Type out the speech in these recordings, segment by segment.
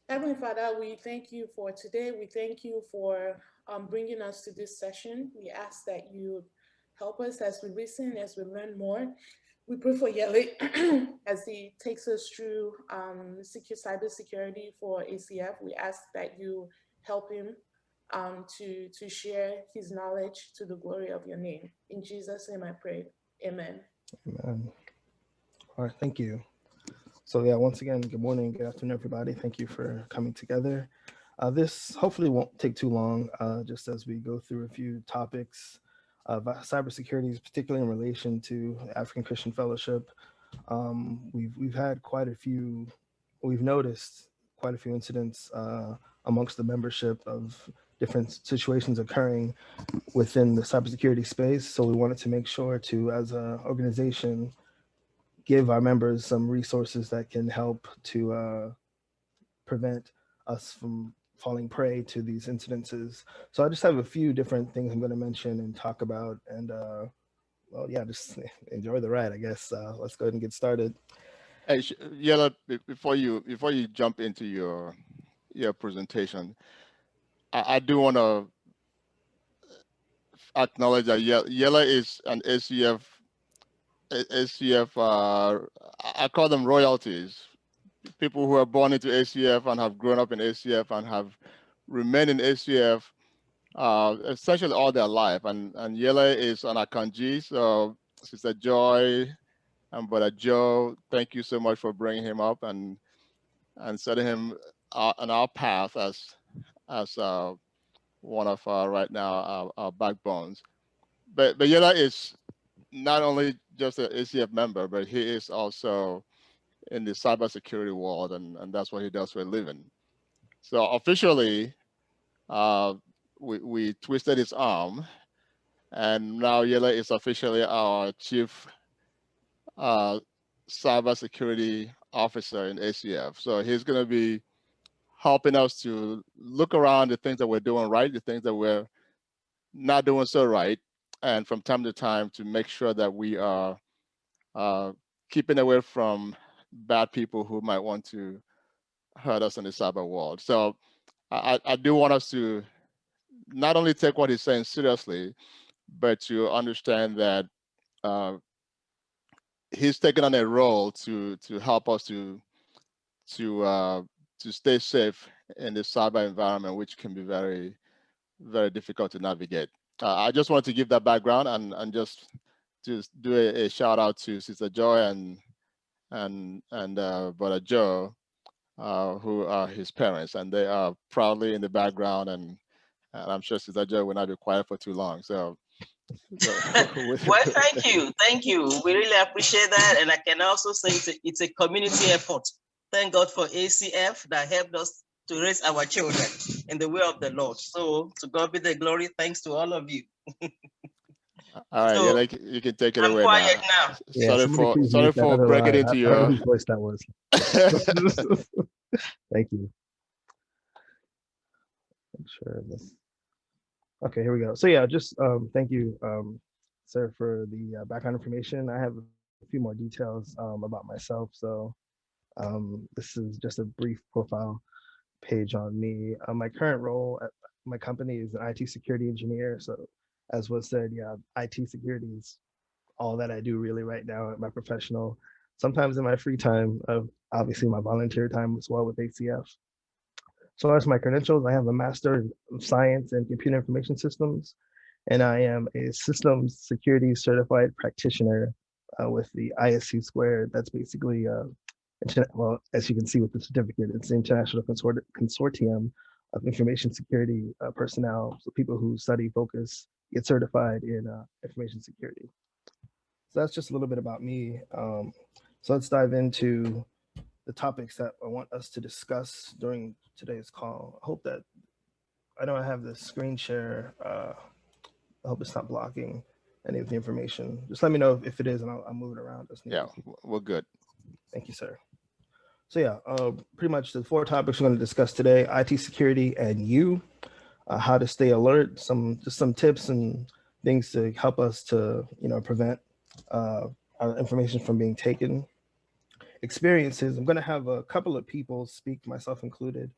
Heavenly Father, we thank you for today. We thank you for bringing us to this session. We ask that you help us as we listen, as we learn more. We pray for Yele as he takes us through cybersecurity for ACF. We ask that you help him to share his knowledge to the glory of your name. In Jesus' name I pray. Amen. Amen. All right, thank you. So yeah, once again, good morning, good afternoon, everybody. Thank you for coming together. This hopefully won't take too long, just as we go through a few topics of cybersecurity, particularly in relation to African Christian Fellowship. We've had quite a few, we've noticed quite a few incidents amongst the membership of different situations occurring within the cybersecurity space. So we wanted to make sure to, as an organization, give our members some resources that can help to prevent us from falling prey to these incidences. So I just have a few different things I'm going to mention and talk about, and well, yeah, just enjoy the ride, I guess. Let's go ahead and get started. Hey, Yella, before you jump into your presentation, I do want to acknowledge that Yella is an ACF. I call them royalties. People who are born into ACF and have grown up in ACF and have remained in ACF essentially all their life. And Yella is an Akanji, so Sister Joy and Brother Joe, thank you so much for bringing him up and setting him on our path as one of our right now our backbones. But Yella is not only just an ACF member, but he is also in the cybersecurity world, and that's what he does for a living. So officially, we twisted his arm, and now Yella is officially our chief cybersecurity officer in ACF. So he's going to be helping us to look around the things that we're doing right, the things that we're not doing so right, and from time to time to make sure that we are keeping away from bad people who might want to hurt us in the cyber world. So I do want us to not only take what he's saying seriously, but to understand that he's taken on a role to help us to stay safe in the cyber environment, which can be very, very difficult to navigate. I just wanted to give that background and just to do a shout out to Sister Joy and Brother Joe, who are his parents, and they are proudly in the background, and I'm sure Sister Joy will not be quiet for too long. So well, thank you. We really appreciate that, and I can also say it's a community effort. Thank God for ACF that helped us to raise our children in the way of the Lord. So to God be the glory. Thanks to all of you. All right, so, yeah, like you can take it I'm away quiet now. Yeah, sorry for breaking into your. Whose voice that was. Thank you. I'm sure this. Okay, here we go. So yeah, just thank you, sir, for the background information. I have a few more details about myself. So this is just a brief profile page on me. My current role at my company is an IT security engineer. So as was said, yeah, IT security is all that I do really right now at my professional. Sometimes in my free time, obviously my volunteer time as well with ACF. So as my credentials, I have a Master of Science in Computer Information Systems, and I am a Systems Security Certified Practitioner with the ISC squared. That's basically, well, as you can see with the certificate, it's the International Consortium of Information Security Personnel, so people who study, focus, get certified in information security. So that's just a little bit about me. So let's dive into the topics that I want us to discuss during today's call. I hope that, I know I have the screen share. I hope it's not blocking any of the information. Just let me know if it is, and I'll move it around. Yeah, we're good. Thank you, sir. So yeah, pretty much the 4 topics we're going to discuss today: IT security and you, how to stay alert, just some tips and things to help us to prevent our information from being taken, experiences. I'm going to have a couple of people speak, myself included,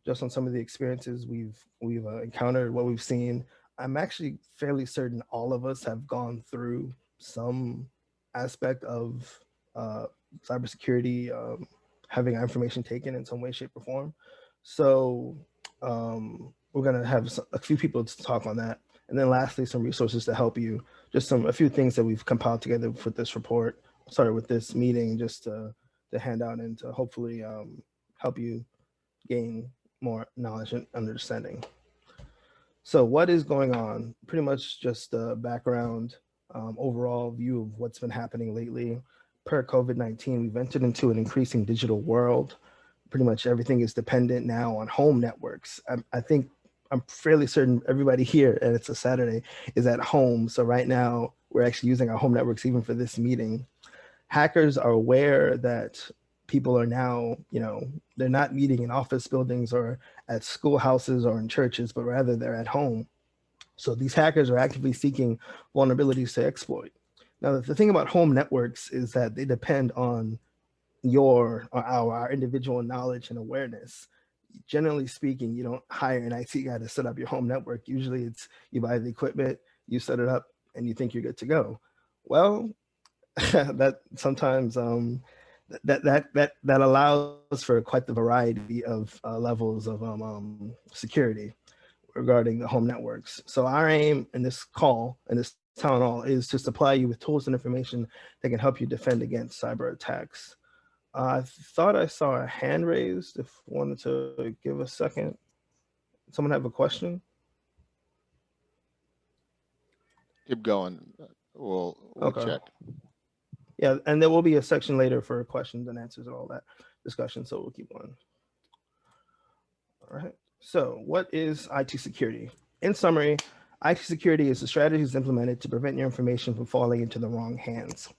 just on some of the experiences we've encountered, what we've seen. I'm actually fairly certain all of us have gone through some aspect of cybersecurity, having our information taken in some way, shape, or form. So we're going to have a few people to talk on that. And then lastly, some resources to help you, just a few things that we've compiled together for this report, with this meeting, just to hand out and to hopefully help you gain more knowledge and understanding. So what is going on? Pretty much just a background, overall view of what's been happening lately. Per COVID-19, we've entered into an increasing digital world. Pretty much everything is dependent now on home networks. I think I'm fairly certain everybody here, and it's a Saturday, is at home. So right now we're actually using our home networks even for this meeting. Hackers are aware that people are now, they're not meeting in office buildings or at schoolhouses or in churches, but rather they're at home. So these hackers are actively seeking vulnerabilities to exploit. Now, the thing about home networks is that they depend on our individual knowledge and awareness. Generally speaking, you don't hire an IT guy to set up your home network. Usually it's you buy the equipment, you set it up, and you think you're good to go. Well, that sometimes that allows for quite the variety of levels of security regarding the home networks. So our aim in this call, in this town hall, is to supply you with tools and information that can help you defend against cyber attacks. I thought I saw a hand raised. If you wanted to give a second. Someone have a question? Keep going. We'll Okay. check. Yeah, and there will be a section later for questions and answers and all that discussion, so we'll keep going. All right. So what is IT security? In summary, IT security is the strategies implemented to prevent your information from falling into the wrong hands.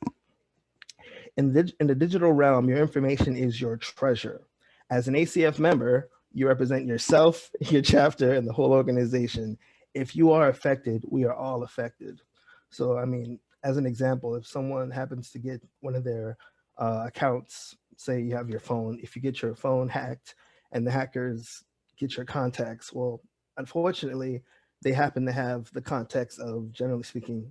In the digital realm, your information is your treasure. As an ACF member, you represent yourself, your chapter, and the whole organization. If you are affected, we are all affected. So, I mean, as an example, if someone happens to get one of their accounts, say you have your phone, if you get your phone hacked and the hackers get your contacts, well, unfortunately, they happen to have the contacts of, generally speaking,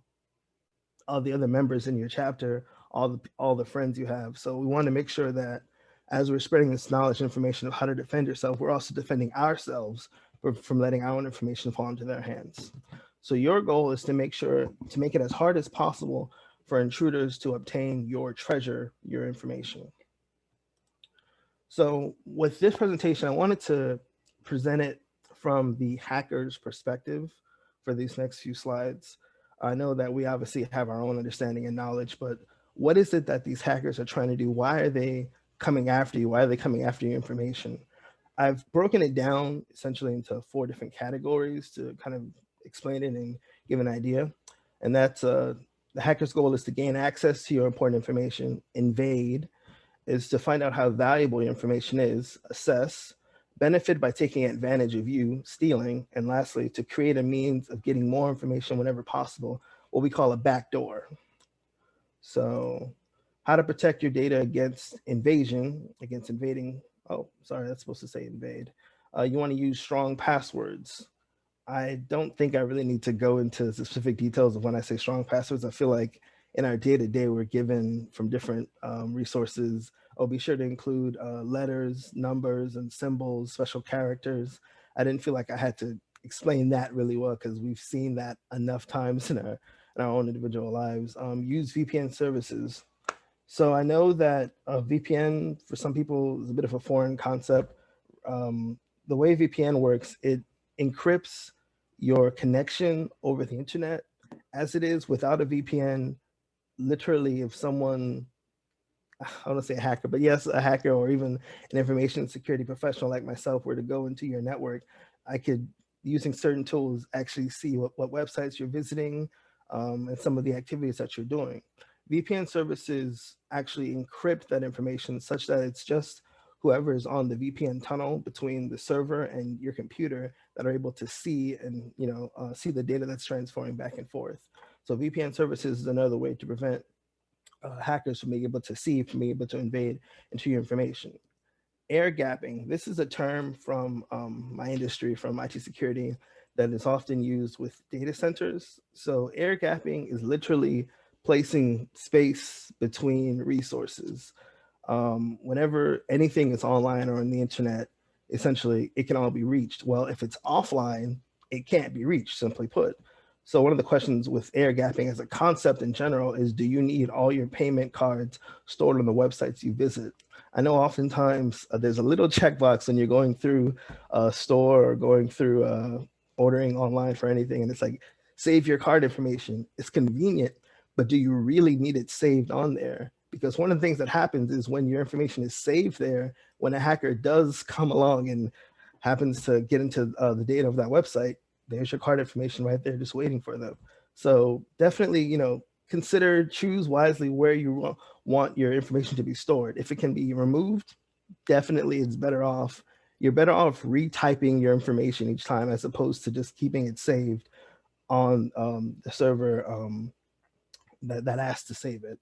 all the other members in your chapter, all the friends you have. So we want to make sure that as we're spreading this knowledge and information of how to defend yourself, we're also defending ourselves from letting our own information fall into their hands. So your goal is to make it as hard as possible for intruders to obtain your treasure, your information. So with this presentation, I wanted to present it from the hacker's perspective for these next few slides. I know that we obviously have our own understanding and knowledge, but what is it that these hackers are trying to do? Why are they coming after you? Why are they coming after your information? I've broken it down essentially into 4 different categories to kind of explain it and give an idea. And that's the hacker's goal is to gain access to your important information. Invade is to find out how valuable your information is. Assess, benefit by taking advantage of you, stealing. And lastly, to create a means of getting more information whenever possible, what we call a backdoor. So how to protect your data against invasion, against invading. Oh, sorry, that's supposed to say invade. You want to use strong passwords. I don't think I really need to go into the specific details of when I say strong passwords. I feel like in our day-to-day, we're given from different resources. Oh, be sure to include letters, numbers, and symbols, special characters. I didn't feel like I had to explain that really well because we've seen that enough times in our own individual lives. Use VPN services. So I know that VPN for some people is a bit of a foreign concept. The way VPN works, it encrypts your connection over the internet as it is. Without a VPN, literally, if someone, I don't want to say a hacker, but yes, a hacker or even an information security professional like myself were to go into your network, I could, using certain tools, actually see what websites you're visiting and some of the activities that you're doing. VPN services actually encrypt that information such that it's just whoever is on the VPN tunnel between the server and your computer that are able to see and see the data that's transferring back and forth. So VPN services is another way to prevent hackers from being able to see, from being able to invade into your information. Air gapping. This is a term from my industry, from IT security, that is often used with data centers. So air gapping is literally placing space between resources. Whenever anything is online or on the internet, essentially it can all be reached. Well, if it's offline, it can't be reached, simply put. So one of the questions with air gapping as a concept in general is, do you need all your payment cards stored on the websites you visit? I know oftentimes there's a little checkbox when you're going through a store or going through ordering online for anything, and it's like, save your card information. It's convenient, but do you really need it saved on there? Because one of the things that happens is when your information is saved there, when a hacker does come along and happens to get into the data of that website, there's your card information right there just waiting for them. So definitely, consider, choose wisely where you want your information to be stored. If it can be removed, definitely it's better off. You're better off retyping your information each time as opposed to just keeping it saved on the server that asks to save it.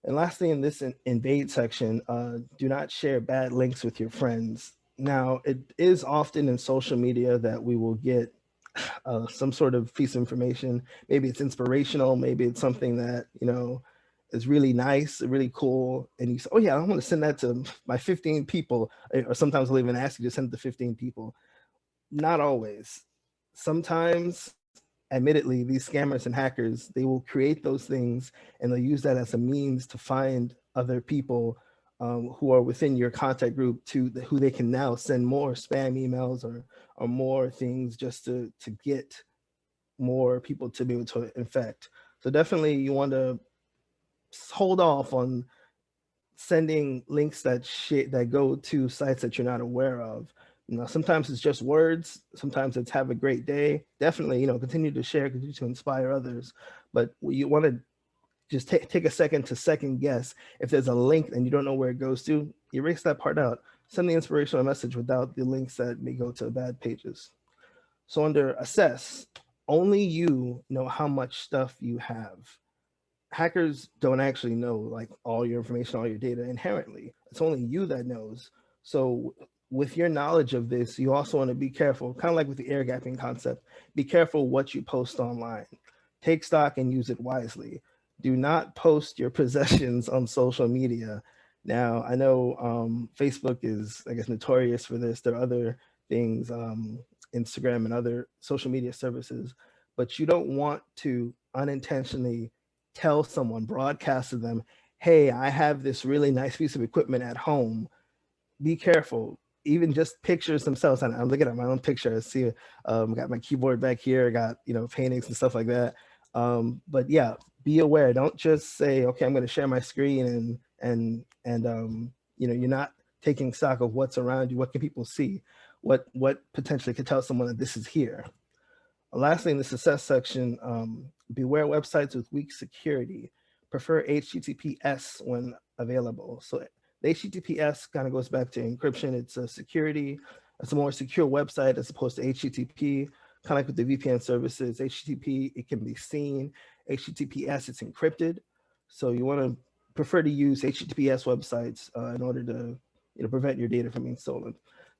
And lastly, in this invade section, do not share bad links with your friends. Now, it is often in social media that we will get some sort of piece of information. Maybe it's inspirational. Maybe it's something that, is really nice, really cool. And you say, oh yeah, I want to send that to my 15 people. Or sometimes I'll even ask you to send it to 15 people. Not always. Sometimes, admittedly, these scammers and hackers, they will create those things and they'll use that as a means to find other people who are within your contact group who they can now send more spam emails or more things just to get more people to be able to infect. So definitely you want to hold off on sending links that go to sites that you're not aware of. Sometimes it's just words. Sometimes it's have a great day. Definitely, continue to share, continue to inspire others. But you want to just take a second to second guess. If there's a link and you don't know where it goes to, erase that part out. Send the inspirational message without the links that may go to bad pages. So under assess, only you know how much stuff you have. Hackers don't actually know like all your information, all your data inherently. It's only you that knows. So with your knowledge of this, you also want to be careful, kind of like with the air gapping concept, be careful what you post online. Take stock and use it wisely. Do not post your possessions on social media. Now, I know Facebook is, I guess, notorious for this. There are other things, Instagram and other social media services, but you don't want to unintentionally tell someone, broadcast to them, hey, I have this really nice piece of equipment at home. Be careful. Even just pictures themselves. And I'm looking at my own picture. I see, got my keyboard back here, got, paintings and stuff like that. But yeah, be aware. Don't just say, okay, I'm going to share my screen and you're not taking stock of what's around you. What can people see? What potentially could tell someone that this is here? Lastly, in the success section, beware websites with weak security. Prefer HTTPS when available. So the HTTPS kind of goes back to encryption. It's a security. It's a more secure website as opposed to HTTP. Kind of like with the VPN services, HTTP, it can be seen. HTTPS, it's encrypted. So you want to prefer to use HTTPS websites in order to prevent your data from being stolen.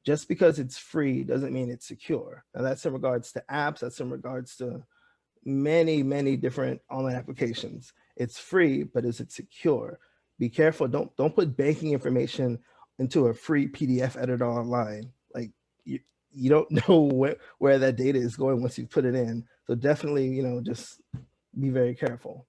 Just because it's free doesn't mean it's secure. Now that's in regards to apps, that's in regards to many, many different online applications. It's free, but is it secure? Be careful, don't put banking information into a free PDF editor online. Like you don't know where that data is going once you put it in. So definitely, just be very careful.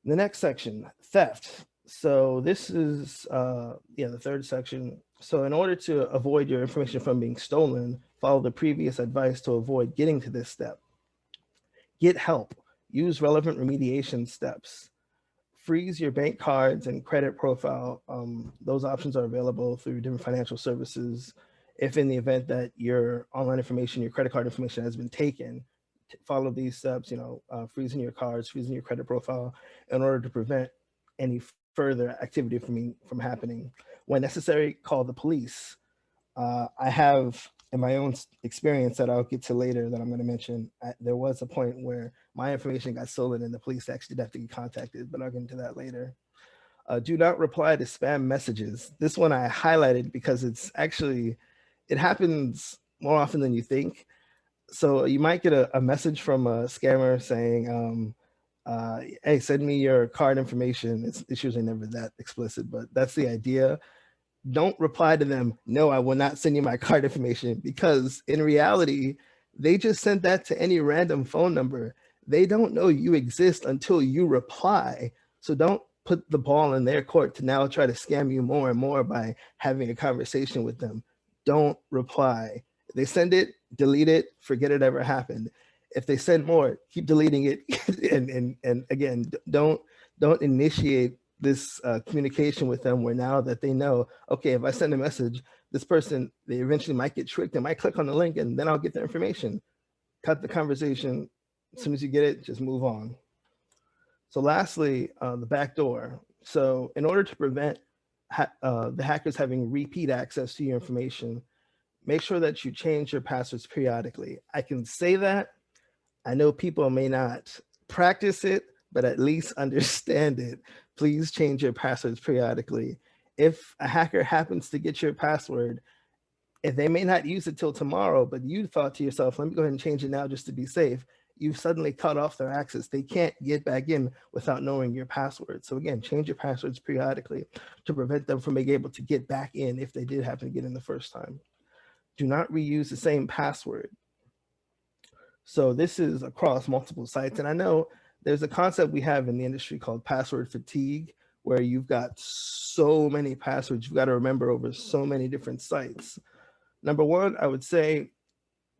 The next section, theft. So this is the third section. So in order to avoid your information from being stolen, follow the previous advice to avoid getting to this step. Get help. Use relevant remediation steps. Freeze your bank cards and credit profile. Those options are available through different financial services. If in the event that your online information, your credit card information has been taken, follow these steps, freezing your cards, freezing your credit profile in order to prevent any further activity from happening. When necessary, call the police. I have in my own experience that I'll get to later that I'm going to mention, there was a point where my information got stolen and the police actually did have to get contacted, but I'll get into that later. Do not reply to spam messages. This one I highlighted because it's actually, it happens more often than you think. So you might get a message from a scammer saying, hey, send me your card information. It's usually never that explicit, but that's the idea. Don't reply to them, no, I will not send you my card information, because in reality, they just sent that to any random phone number. They don't know you exist until you reply. So don't put the ball in their court to now try to scam you more and more by having a conversation with them. Don't reply. If they send it, delete it, forget it ever happened. If they send more, keep deleting it. and again, don't initiate this communication with them where now that they know, okay, if I send a message, this person, they eventually might get tricked and might click on the link and then I'll get the information. Cut the conversation. As soon as you get it, just move on. So lastly, the back door. So in order to prevent the hackers having repeat access to your information, make sure that you change your passwords periodically. I can say that. I know people may not practice it, but at least understand it. Please change your passwords periodically. If a hacker happens to get your password, if they may not use it till tomorrow, but you thought to yourself, let me go ahead and change it now just to be safe, you've suddenly cut off their access. They can't get back in without knowing your password. So again, change your passwords periodically to prevent them from being able to get back in if they did happen to get in the first time. Do not reuse the same password. So this is across multiple sites. And I know there's a concept we have in the industry called password fatigue, where you've got so many passwords you've got to remember over so many different sites. Number one, I would say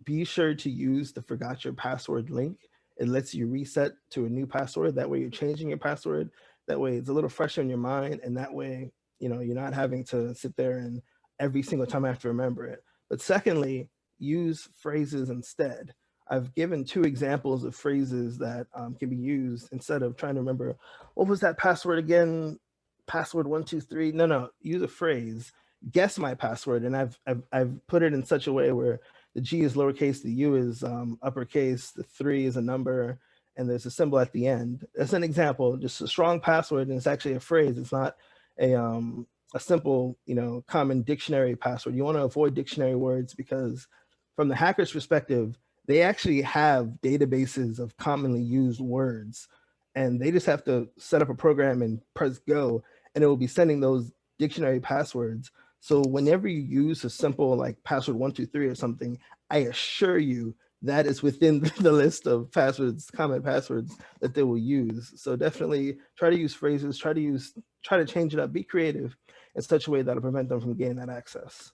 be sure to use the forgot your password link. It lets you reset to a new password. That way you're changing your password. That way it's a little fresher in your mind. And that way, you know, you're not having to sit there and every single time I have to remember it. But secondly, use phrases instead. I've given 2 examples of phrases that can be used instead of trying to remember, what was that password again? Password 123. No, use a phrase. Guess my password, and I've put it in such a way where the G is lowercase, the U is uppercase, the 3 is a number, and there's a symbol at the end. That's an example, just a strong password, and it's actually a phrase. It's not a simple, common dictionary password. You want to avoid dictionary words because from the hacker's perspective, they actually have databases of commonly used words, and they just have to set up a program and press go, and it will be sending those dictionary passwords. So whenever you use a simple like password 123 or something, I assure you that is within the list of passwords, common passwords that they will use. So definitely try to use phrases, try to change it up, be creative in such a way that'll prevent them from gaining that access.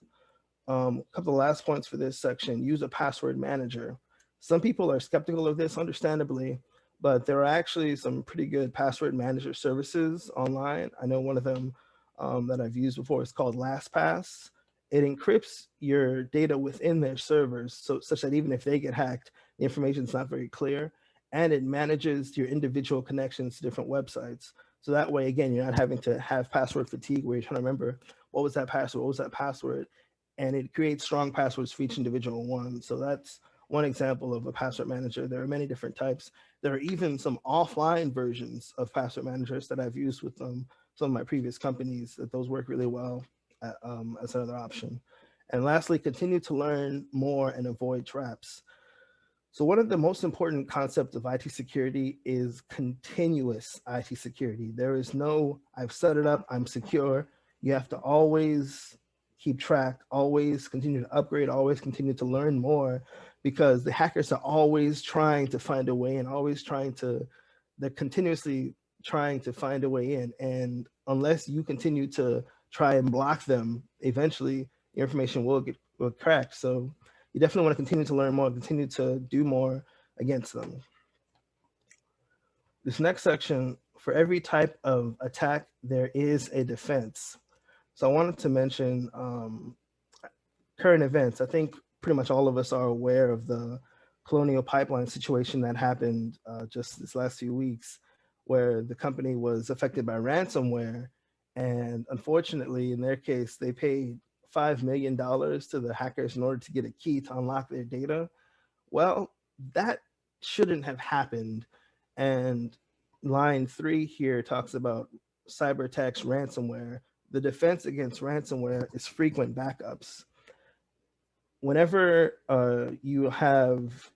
A couple of last points for this section: use a password manager. Some people are skeptical of this, understandably, but there are actually some pretty good password manager services online. I know one of them that I've used before is called LastPass. It encrypts your data within their servers, so such that even if they get hacked, the information is not very clear, and it manages your individual connections to different websites. So that way, again, you're not having to have password fatigue where you're trying to remember what was that password, what was that password, and it creates strong passwords for each individual one. So that's one example of a password manager. There are many different types. There are even some offline versions of password managers that I've used with some of my previous companies, that those work really well as another option. And lastly, continue to learn more and avoid traps. So one of the most important concepts of IT security is continuous IT security. There is no, I've set it up, I'm secure. You have to always keep track, always continue to upgrade, always continue to learn more, because the hackers are always trying to find a way and they're continuously trying to find a way in. And unless you continue to try and block them, eventually your information will crack. So you definitely want to continue to learn more, continue to do more against them. This next section, for every type of attack, there is a defense. So I wanted to mention current events. I think pretty much all of us are aware of the Colonial Pipeline situation that happened just this last few weeks, where the company was affected by ransomware. And unfortunately, in their case, they paid $5 million to the hackers in order to get a key to unlock their data. Well, that shouldn't have happened. And line 3 here talks about cyber attacks, ransomware. The defense against ransomware is frequent backups. Whenever you have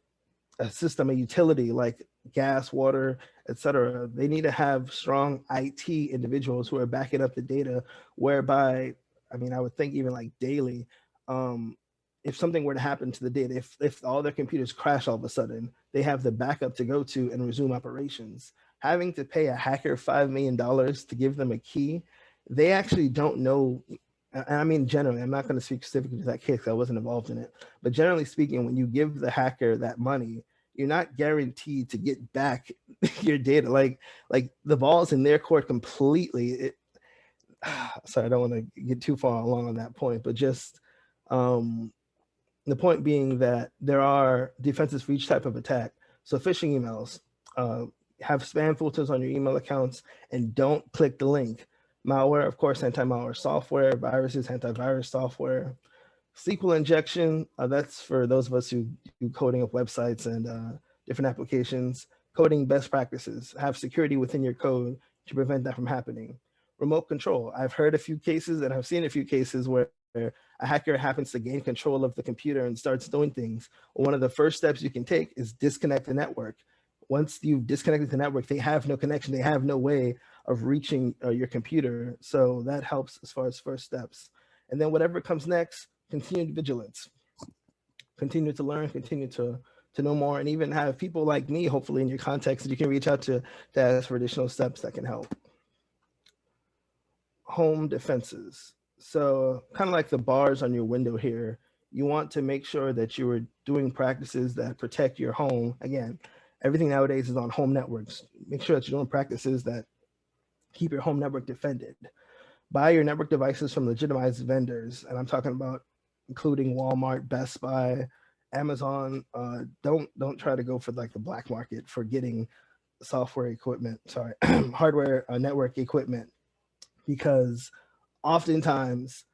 a system, a utility like gas, water, etc., they need to have strong IT individuals who are backing up the data, whereby, I mean, I would think even like daily, if something were to happen to the data, if all their computers crash all of a sudden, they have the backup to go to and resume operations. Having to pay a hacker $5 million to give them a key, they actually don't know. I mean, generally, I'm not going to speak specifically to that case because I wasn't involved in it. But generally speaking, when you give the hacker that money, you're not guaranteed to get back your data. Like the ball's in their court completely. Sorry, I don't want to get too far along on that point, but just the point being that there are defenses for each type of attack. So phishing emails, have spam filters on your email accounts, and don't click the link. Malware, of course, anti-malware software, viruses, antivirus software. SQL injection, that's for those of us who do coding of websites and different applications. Coding best practices, have security within your code to prevent that from happening. Remote control, I've heard a few cases and I've seen a few cases where a hacker happens to gain control of the computer and starts doing things. One of the first steps you can take is disconnect the network. Once you've disconnected the network, they have no connection. They have no way of reaching your computer. So that helps as far as first steps. And then whatever comes next, continued vigilance. Continue to learn, continue to know more, and even have people like me, hopefully in your context, that you can reach out to ask for additional steps that can help. Home defenses. So kind of like the bars on your window here, you want to make sure that you are doing practices that protect your home. Again, everything nowadays is on home networks. Make sure that you're doing practices that keep your home network defended. Buy your network devices from legitimized vendors, and I'm talking about including Walmart, Best Buy, Amazon. Don't try to go for like the black market for getting software equipment, hardware, network equipment, because oftentimes,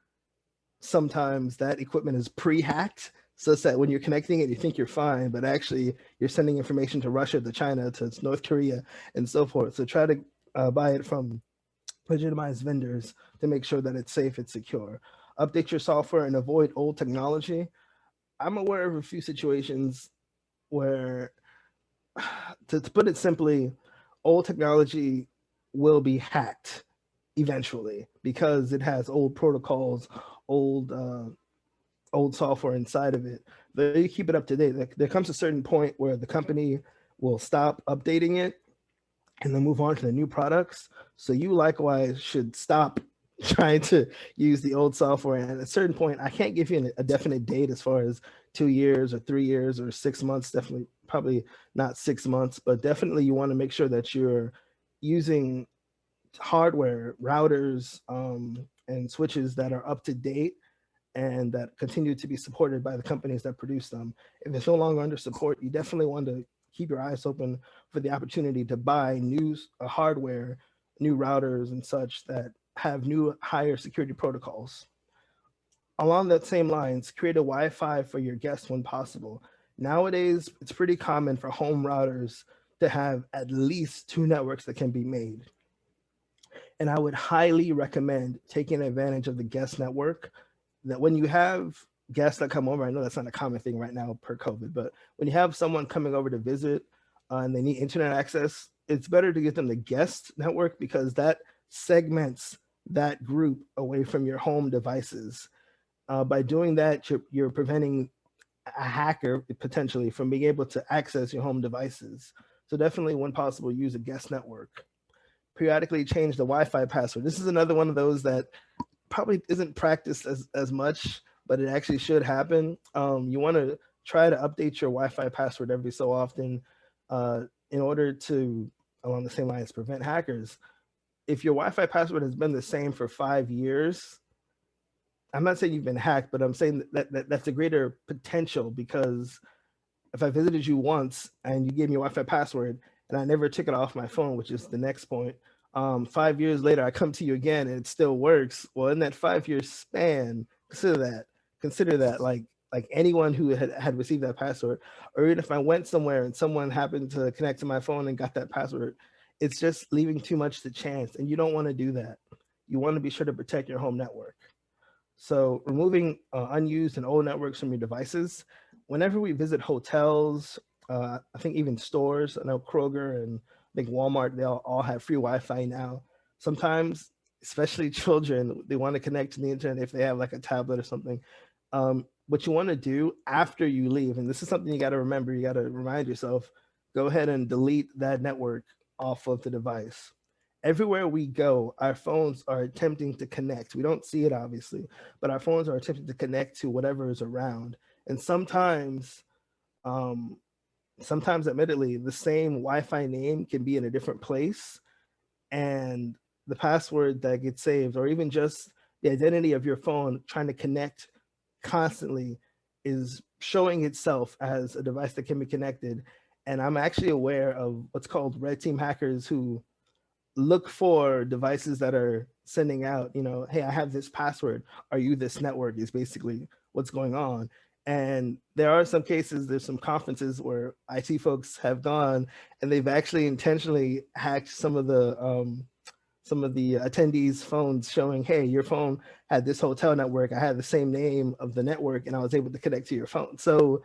sometimes that equipment is pre-hacked, such that when you're connecting it, you think you're fine, but actually you're sending information to Russia, to China, to North Korea, and so forth. So try to buy it from legitimized vendors to make sure that it's safe, it's secure. Update your software and avoid old technology. I'm aware of a few situations where, to put it simply, old technology will be hacked eventually because it has old protocols, old software inside of it. But you keep it up to date. There comes a certain point where the company will stop updating it and then move on to the new products. So you likewise should stop trying to use the old software. And at a certain point, I can't give you a definite date as far as 2 years or 3 years or 6 months. Definitely, probably not 6 months, but definitely you want to make sure that you're using hardware, routers, and switches that are up to date and that continue to be supported by the companies that produce them. If it's no longer under support, you definitely want to keep your eyes open for the opportunity to buy new hardware, new routers and such that have new higher security protocols. Along that same lines, create a Wi-Fi for your guests when possible. Nowadays, it's pretty common for home routers to have at least 2 networks that can be made. And I would highly recommend taking advantage of the guest network, that when you have guests that come over, I know that's not a common thing right now per COVID, but when you have someone coming over to visit and they need internet access, it's better to get them the guest network because that segments that group away from your home devices. By doing that, you're preventing a hacker potentially from being able to access your home devices. So definitely, when possible, use a guest network. Periodically change the Wi-Fi password. This is another one of those that probably isn't practiced as much, but it actually should happen. You want to try to update your Wi-Fi password every so often in order to, along the same lines, prevent hackers. If your Wi-Fi password has been the same for 5 years, I'm not saying you've been hacked, but I'm saying that's a greater potential, because if I visited you once and you gave me a Wi-Fi password and I never took it off my phone, which is the next point, 5 years later, I come to you again and it still works. Well, in that 5-year span, consider that. Consider that like anyone who had received that password, or even if I went somewhere and someone happened to connect to my phone and got that password, it's just leaving too much to chance, and you don't want to do that. You want to be sure to protect your home network. So removing unused and old networks from your devices. Whenever we visit hotels, I think even stores, I know Kroger and I think Walmart, they all have free Wi-Fi now. Sometimes, especially children, they want to connect to the internet if they have like a tablet or something. What you want to do after you leave, and this is something you got to remember, you got to remind yourself, go ahead and delete that network off of the device. Everywhere we go, our phones are attempting to connect. We don't see it obviously, but our phones are attempting to connect to whatever is around. And um, sometimes, admittedly, the same Wi-Fi name can be in a different place, and the password that gets saved, or even just the identity of your phone trying to connect constantly, is showing itself as a device that can be connected. And I'm actually aware of what's called red team hackers who look for devices that are sending out, hey, I have this password. Are you this network? Is basically what's going on. And there are some cases, there's some conferences where IT folks have gone and they've actually intentionally hacked some of the attendees' phones, showing, hey, your phone had this hotel network. I had the same name of the network and I was able to connect to your phone. So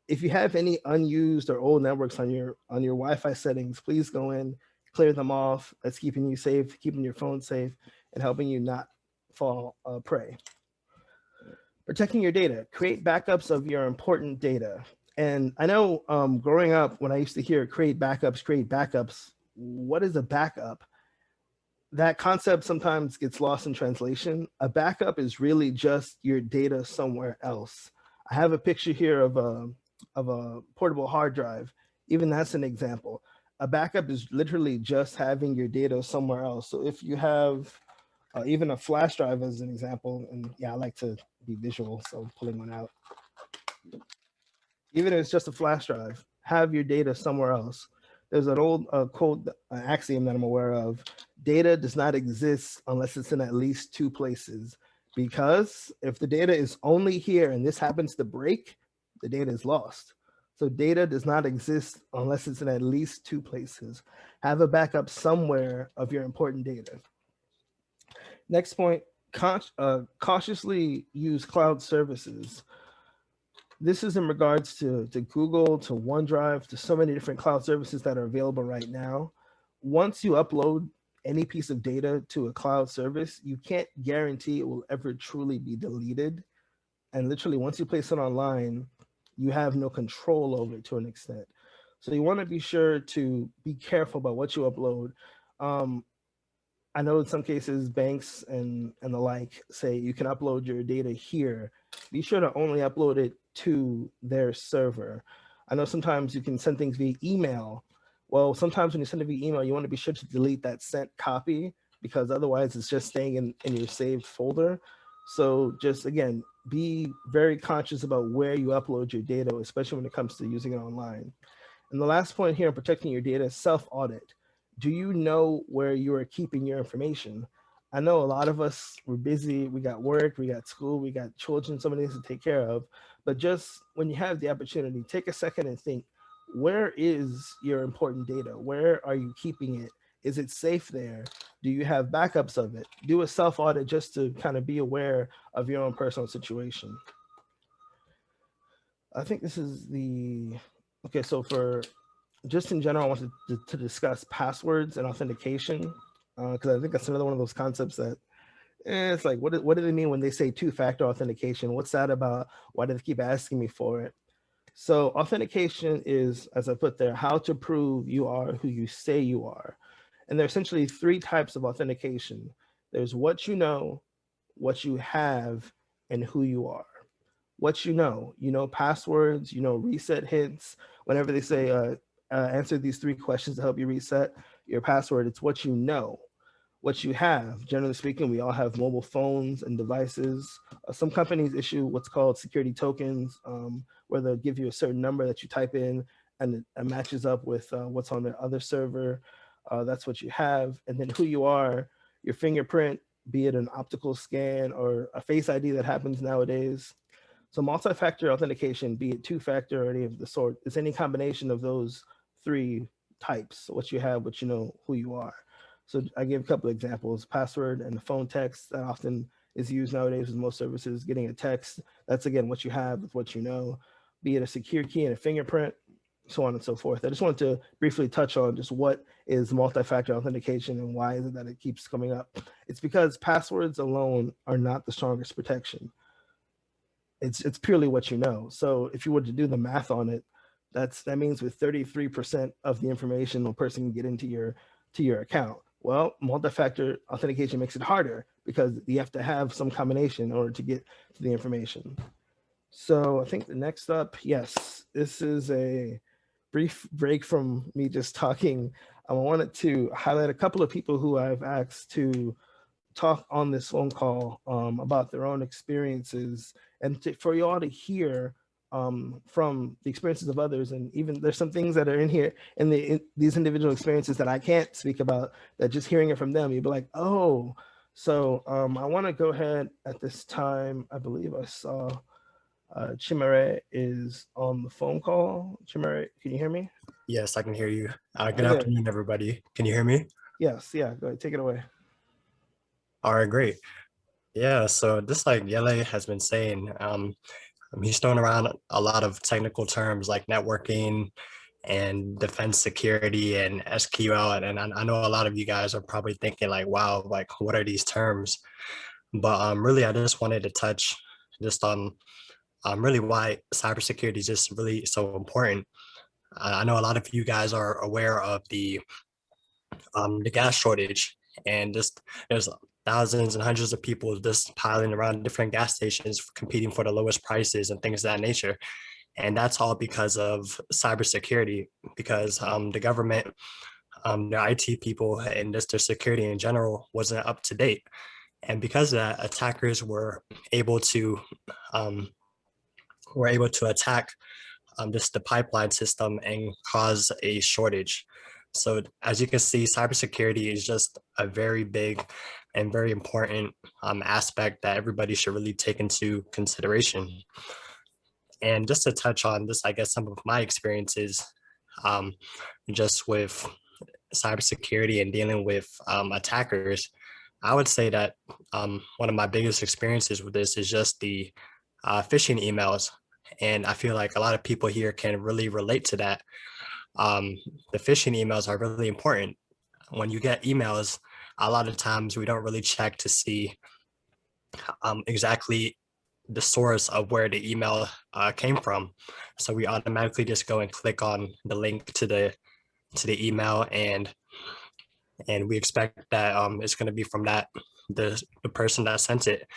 if you have any unused or old networks on your Wi-Fi settings, please go in, clear them off. That's keeping you safe, keeping your phone safe, and helping you not fall prey. Protecting your data. Create backups of your important data. And I know growing up, when I used to hear create backups, what is a backup? That concept sometimes gets lost in translation. A backup is really just your data somewhere else. I have a picture here of a portable hard drive. Even that's an example. A backup is literally just having your data somewhere else. So if you have even a flash drive as an example, and yeah, I like to be visual, so I'm pulling one out. Even if it's just a flash drive, have your data somewhere else. There's an old quote, axiom that I'm aware of: data does not exist unless it's in at least two places. Because if the data is only here and this happens to break, the data is lost. So data does not exist unless it's in at least two places. Have a backup somewhere of your important data. Next point, cautiously use cloud services. This is in regards to Google, to OneDrive, to so many different cloud services that are available right now. Once you upload any piece of data to a cloud service, you can't guarantee it will ever truly be deleted. And literally, once you place it online, you have no control over it to an extent. So you want to be sure to be careful about what you upload. Um, I know in some cases banks and the like say you can upload your data here. Be sure to only upload it to their server. I know sometimes you can send things via email. Well, sometimes when you send it via email, you want to be sure to delete that sent copy, because otherwise it's just staying in your saved folder. So just again, be very conscious about where you upload your data, especially when it comes to using it online. And the last point here on protecting your data is self-audit. Do you know where you are keeping your information? I know a lot of us, we're busy, we got work, we got school, we got children, somebody needs to take care of. But just when you have the opportunity, take a second and think, where is your important data? Where are you keeping it? Is it safe there? Do you have backups of it? Do a self-audit just to kind of be aware of your own personal situation. I think this is okay, so for just in general, I wanted to discuss passwords and authentication, because I think that's another one of those concepts that it's like, what do they mean when they say two-factor authentication? What's that about? Why do they keep asking me for it? So authentication is, as I put there, how to prove you are who you say you are. And there are essentially three types of authentication. There's what you know, what you have, and who you are. What you know passwords, reset hints. Whenever they say answer these three questions to help you reset your password, it's what you know. What you have, generally speaking, we all have mobile phones and devices. Some companies issue what's called security tokens, where they'll give you a certain number that you type in and it matches up with what's on the other server. That's what you have. And then who you are, your fingerprint, be it an optical scan or a face ID that happens nowadays. So multi-factor authentication, be it two-factor or any of the sort, is any combination of those three types, what you have, what you know, who you are. So I gave a couple of examples: password and the phone text that often is used nowadays with most services. Getting a text, that's again what you have with what you know, be it a secure key and a fingerprint, so on and so forth. I just wanted to briefly touch on just what is multi-factor authentication and why is it that it keeps coming up. It's because passwords alone are not the strongest protection. It's purely what you know. So if you were to do the math on it, that means with 33% of the information a person can get into your account. Well, multi-factor authentication makes it harder because you have to have some combination in order to get to the information. So I think the next up, yes, this is a brief break from me just talking. I wanted to highlight a couple of people who I've asked to talk on this phone call about their own experiences, and for you all to hear from the experiences of others. And even there's some things that are in here in these individual experiences that I can't speak about, that just hearing it from them, you'd be like, oh. So I want to go ahead at this time. I believe I saw Chimere is on the phone call. Chimere, can you hear me? Yes, I can hear you. Good afternoon, everybody. Can you hear me? Yes, yeah, go ahead, take it away. All right, great. Yeah, so just like Yele has been saying, he's throwing around a lot of technical terms like networking and defense security and SQL. And I know a lot of you guys are probably thinking like, wow, like what are these terms? But really, I just wanted to touch just on really why cybersecurity is just really so important. I know a lot of you guys are aware of the gas shortage, and just there's thousands and hundreds of people just piling around different gas stations competing for the lowest prices and things of that nature. And that's all because of cybersecurity, because the government, the IT people, and just their security in general wasn't up to date. And because of that, attackers able to were able to attack just the pipeline system and cause a shortage. So as you can see, cybersecurity is just a very big and very important aspect that everybody should really take into consideration. And just to touch on this, I guess some of my experiences just with cybersecurity and dealing with attackers, I would say that one of my biggest experiences with this is just the phishing emails. And I feel like a lot of people here can really relate to that. The phishing emails are really important. When you get emails, a lot of times we don't really check to see exactly the source of where the email came from. So we automatically just go and click on the link to the email, and we expect that it's going to be from the person that sent it.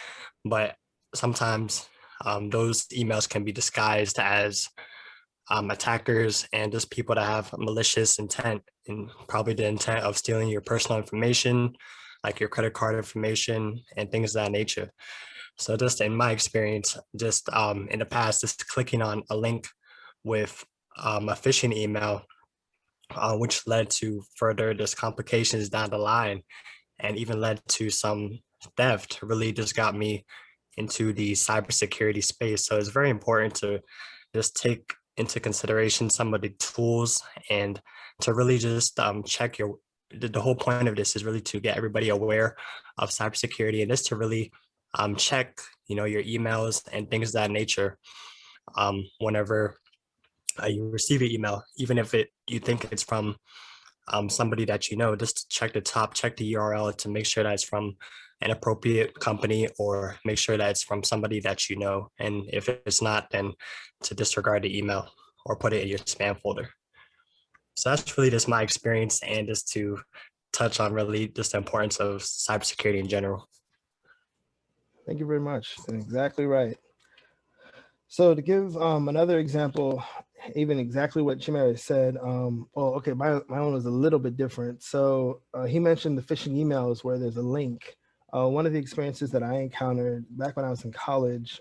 But sometimes those emails can be disguised as attackers and just people that have malicious intent, and probably the intent of stealing your personal information, like your credit card information and things of that nature. So just in my experience, just in the past, just clicking on a link with a phishing email, which led to further just complications down the line, and even led to some theft, really just got me into the cybersecurity space. So it's very important to just take into consideration some of the tools, and to really just check the whole point of this is really to get everybody aware of cybersecurity, and just to really check, your emails and things of that nature whenever you receive an email, even if you think it's from somebody that just check the top, check the URL to make sure that it's from an appropriate company, or make sure that it's from somebody that you know. And if it's not, then to disregard the email or put it in your spam folder. So that's really just my experience, and just to touch on really just the importance of cybersecurity in general. Thank you very much. Exactly right. So to give another example, even exactly what Chimere said, okay, my own was a little bit different. So he mentioned the phishing emails where there's a link. One of the experiences that I encountered back when I was in college,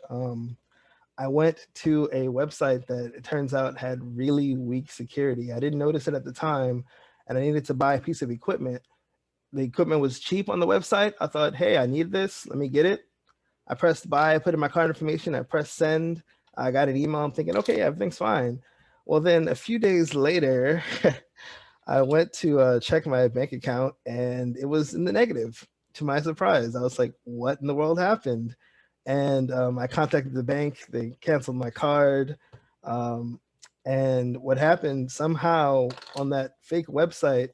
I went to a website that it turns out had really weak security. I didn't notice it at the time, and I needed to buy a piece of equipment the equipment was cheap on the website. I thought, hey, I need this. Let me get it. I pressed buy, I put in my card information, I pressed send. I got an email. I'm thinking, okay, everything's fine. Well, then a few days later, I went to check my bank account and it was in the negative. To my surprise, I was like, what in the world happened? And I contacted the bank. They canceled my card. And what happened, somehow on that fake website,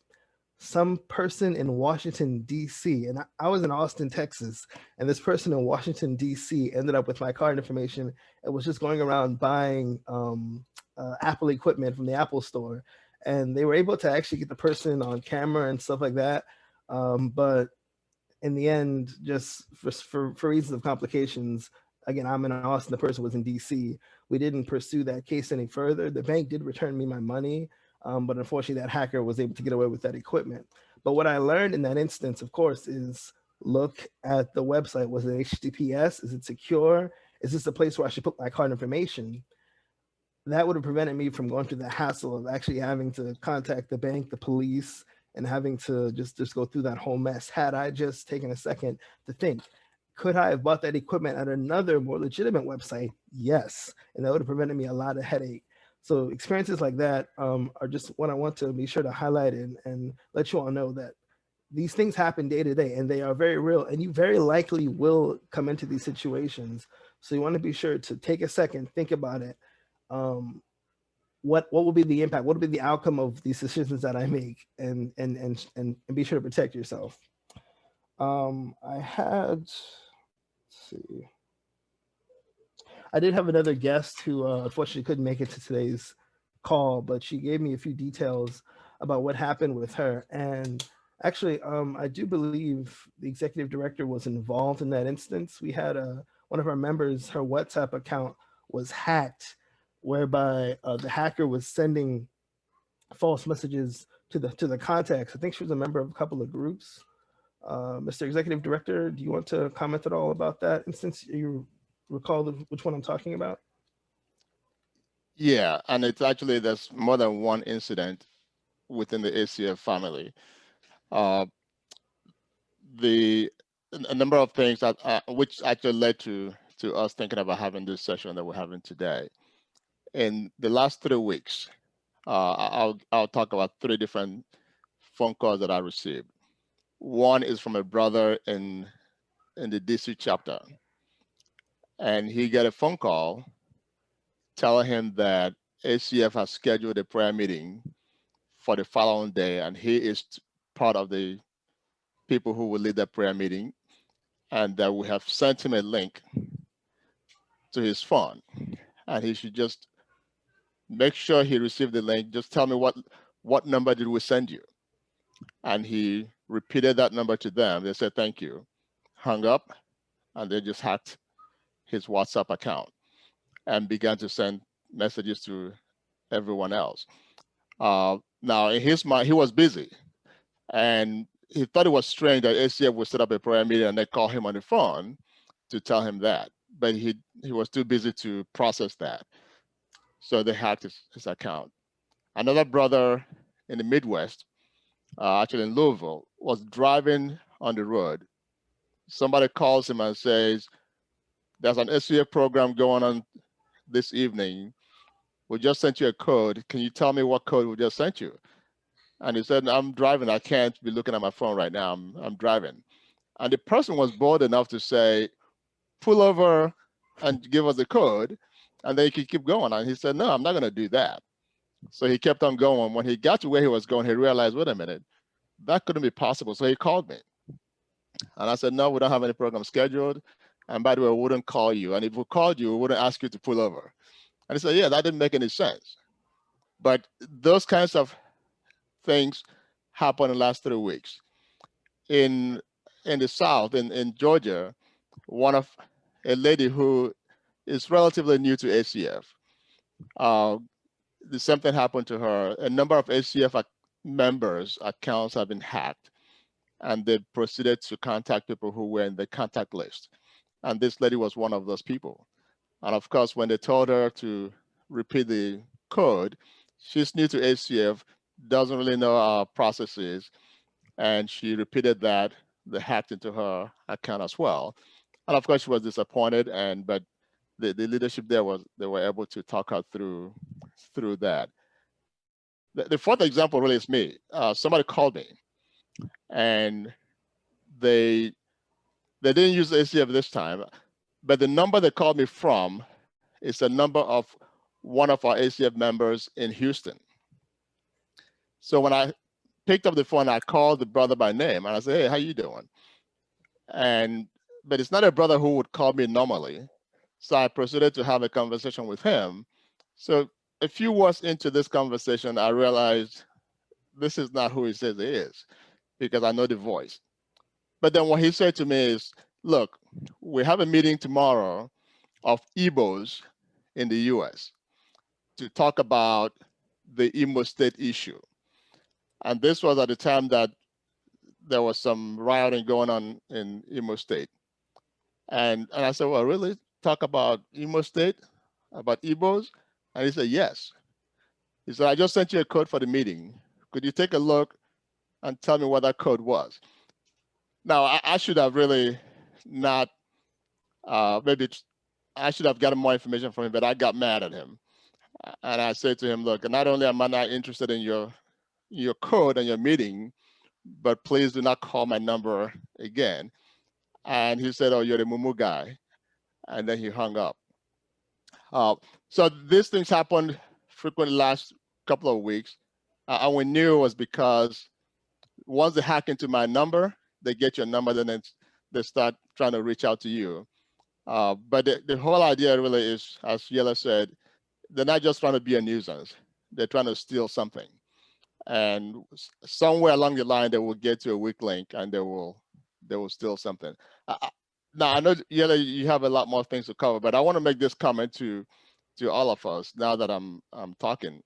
some person in Washington, D.C., and I was in Austin, Texas, and this person in Washington, D.C. ended up with my card information and was just going around buying Apple equipment from the Apple store. And they were able to actually get the person on camera and stuff like that. But in the end, just for reasons of complications, again, I'm in Austin, the person was in DC. We didn't pursue that case any further. The bank did return me my money, but unfortunately that hacker was able to get away with that equipment. But what I learned in that instance, of course, is look at the website. Was it HTTPS? Is it secure? Is this a place where I should put my card information? That would have prevented me from going through the hassle of actually having to contact the bank, the police, and having to just go through that whole mess. Had I just taken a second to think, could I have bought that equipment at another more legitimate website? Yes, and that would have prevented me a lot of headache. So experiences like that are just what I want to be sure to highlight and let you all know that these things happen day to day and they are very real, and you very likely will come into these situations. So you want to be sure to take a second, think about it. What will be the impact? What will be the outcome of these decisions that I make, and be sure to protect yourself. I had, let's see, I did have another guest who unfortunately couldn't make it to today's call, but she gave me a few details about what happened with her. And actually, I do believe the executive director was involved in that instance. We had one of our members, her WhatsApp account was hacked, whereby the hacker was sending false messages to the contacts. I think she was a member of a couple of groups. Mr. Executive Director, do you want to comment at all about that instance? You recall which one I'm talking about? Yeah, and it's actually, there's more than one incident within the ACF family. A number of things that which actually led to us thinking about having this session that we're having today. In the last 3 weeks, I'll talk about 3 different phone calls that I received. One is from a brother in the DC chapter, and he got a phone call telling him that ACF has scheduled a prayer meeting for the following day, and he is part of the people who will lead that prayer meeting, and that we have sent him a link to his phone, and he should just make sure he received the link. Just tell me what number did we send you? And he repeated that number to them. They said, thank you, hung up, and they just hacked his WhatsApp account and began to send messages to everyone else. Now, in his mind, he was busy, and he thought it was strange that ACF would set up a prayer meeting and they call him on the phone to tell him that, but he was too busy to process that. So they hacked his account. Another brother in the Midwest, actually in Louisville, was driving on the road. Somebody calls him and says, there's an ACF program going on this evening. We just sent you a code. Can you tell me what code we just sent you? And he said, I'm driving. I can't be looking at my phone right now. I'm driving. And the person was bold enough to say, pull over and give us the code, and then you can keep going. And he said, no, I'm not going to do that. So he kept on going. When he got to where he was going, he realized, wait a minute, that couldn't be possible. So he called me. And I said, no, we don't have any program scheduled. And by the way, we wouldn't call you. And if we called you, we wouldn't ask you to pull over. And he said, yeah, that didn't make any sense. But those kinds of things happened in the last 3 weeks. In the South, in Georgia, a lady who is relatively new to ACF, something happened to her. A number of ACF members' accounts have been hacked, and they proceeded to contact people who were in the contact list. And this lady was one of those people. And of course, when they told her to repeat the code, she's new to ACF, doesn't really know our processes, and she repeated that they hacked into her account as well. And of course, she was disappointed, but the leadership there they were able to talk her through that. The fourth example really is me. Somebody called me, and they didn't use ACF this time, but the number they called me from is a number of one of our ACF members in Houston. So when I picked up the phone, I called the brother by name, and I said, "Hey, how you doing?" But it's not a brother who would call me normally. So I proceeded to have a conversation with him. So a few words into this conversation, I realized this is not who he says he is, because I know the voice. But then what he said to me is, "Look, we have a meeting tomorrow of Igbos in the US to talk about the Imo State issue." And this was at the time that there was some rioting going on in Imo State. And I said, "Well, really? Talk about Imo State? About Igbos?" And he said, "Yes." He said, "I just sent you a code for the meeting. Could you take a look and tell me what that code was?" Now, I should have really not, maybe I should have gotten more information from him, but I got mad at him. And I said to him, "Look, not only am I not interested in your code and your meeting, but please do not call my number again." And he said, "Oh, you're the Mumu guy." And then he hung up. So these things happened frequently last couple of weeks. And we knew it was because once they hack into my number, they get your number, then they start trying to reach out to you. But the whole idea really is, as Yella said, they're not just trying to be a nuisance. They're trying to steal something. And somewhere along the line, they will get to a weak link and they will steal something. Now, I know, Yella, you have a lot more things to cover, but I want to make this comment to all of us now that I'm talking.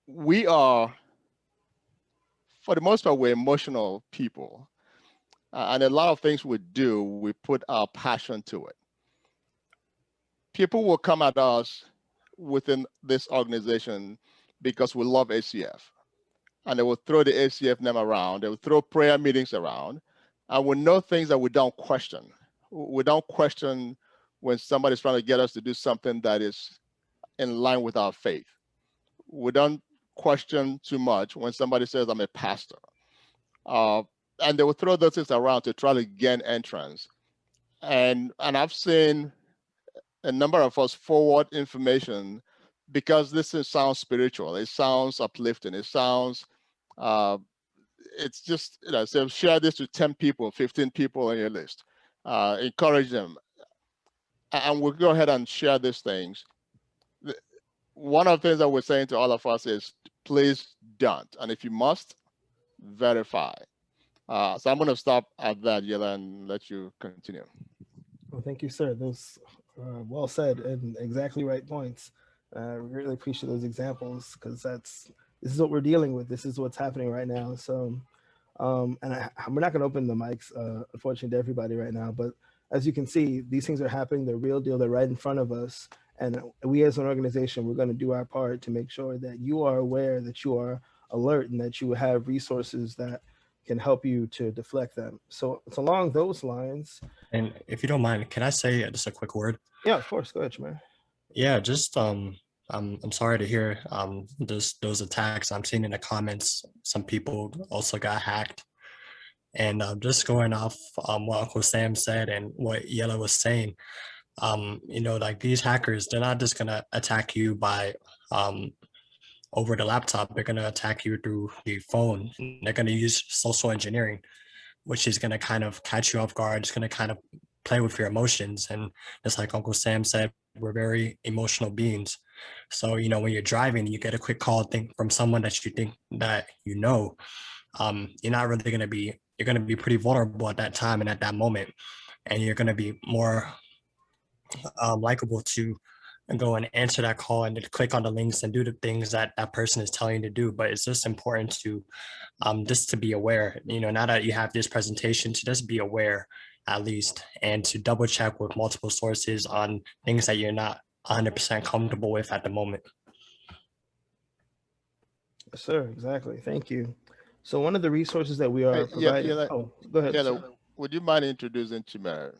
We are, for the most part, we're emotional people. And a lot of things we do, we put our passion to it. People will come at us within this organization because we love ACF. And they will throw the ACF name around. They will throw prayer meetings around. And we know things that we don't question. We don't question when somebody's trying to get us to do something that is in line with our faith. We don't question too much when somebody says, "I'm a pastor." And they will throw those things around to try to gain entrance. And I've seen a number of us forward information because this sounds spiritual. It sounds uplifting. It sounds, it's just, so share this to 10 people, 15 people on your list. Encourage them. And we'll go ahead and share these things. One of the things that we're saying to all of us is, please don't. And if you must, verify. So I'm going to stop at that, Yella, and let you continue. Well, thank you, sir. Those well said and exactly right points. I really appreciate those examples because this is what we're dealing with. This is what's happening right now. So, and we're not going to open the mics, unfortunately, to everybody right now. But as you can see, these things are happening. They're real deal. They're right in front of us. And we as an organization, we're going to do our part to make sure that you are aware, that you are alert, and that you have resources that can help you to deflect them. So it's along those lines. And if you don't mind, can I say just a quick word? Yeah, of course. Go ahead, Shamir. Yeah, just I'm sorry to hear those attacks. I'm seeing in the comments some people also got hacked. And just going off what Uncle Sam said and what Yella was saying, like these hackers, they're not just gonna attack you by over the laptop. They're gonna attack you through the phone. They're gonna use social engineering, which is gonna kind of catch you off guard. It's gonna kind of play with your emotions. And just like Uncle Sam said, we're very emotional beings. So, when you're driving, you get a quick call from someone that you think that you're not really gonna be, you're gonna be pretty vulnerable at that time and at that moment. And you're gonna be more likable to go and answer that call and to click on the links and do the things that that person is telling you to do. But it's just important to just to be aware, now that you have this presentation, to just be aware at least, and to double check with multiple sources on things that you're not 100% comfortable with at the moment. Yes, sir. Exactly. Thank you. So one of the resources that we are Yeah, providing. yeah, Oh, go ahead, yeah. sir. Would you mind introducing Chimera?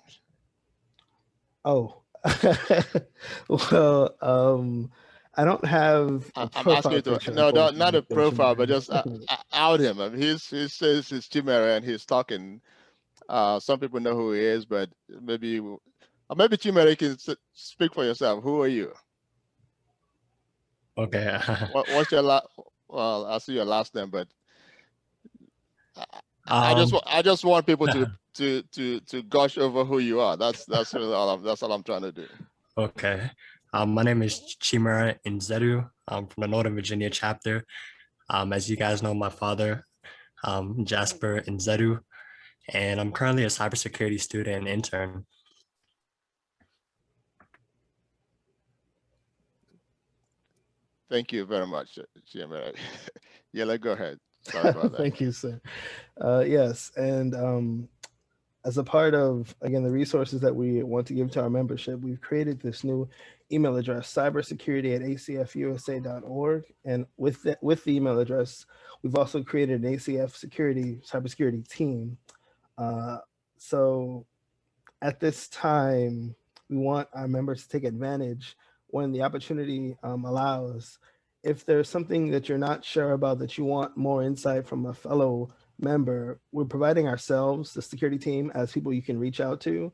Oh, well, I don't have a I'm asking profile you to picture, no, not unfortunately, a for profile, but Chimera. just out him. I mean, he says he's Chimera and he's talking. Some people know who he is, but maybe maybe Chimera, you can speak for yourself. Who are you? Okay. What's your last? Well, I see your last name, but um, I just want people to gush over who you are. That's really that's all I'm trying to do. okay. My name is Chimera Nzedu. I'm from the Northern Virginia chapter. As you guys know, my father, Jasper Nzedu, and I'm currently a cybersecurity student and intern. Thank you very much, Chimera. Yeah, go ahead. Sorry about that. Thank you, sir. Yes, and as a part of, again, the resources that we want to give to our membership, we've created this new email address, cybersecurity@acfusa.org. And with the email address, we've also created an ACF cybersecurity team. So at this time, we want our members to take advantage when the opportunity allows. If there's something that you're not sure about, that you want more insight from a fellow member, we're providing ourselves, the security team, as people you can reach out to.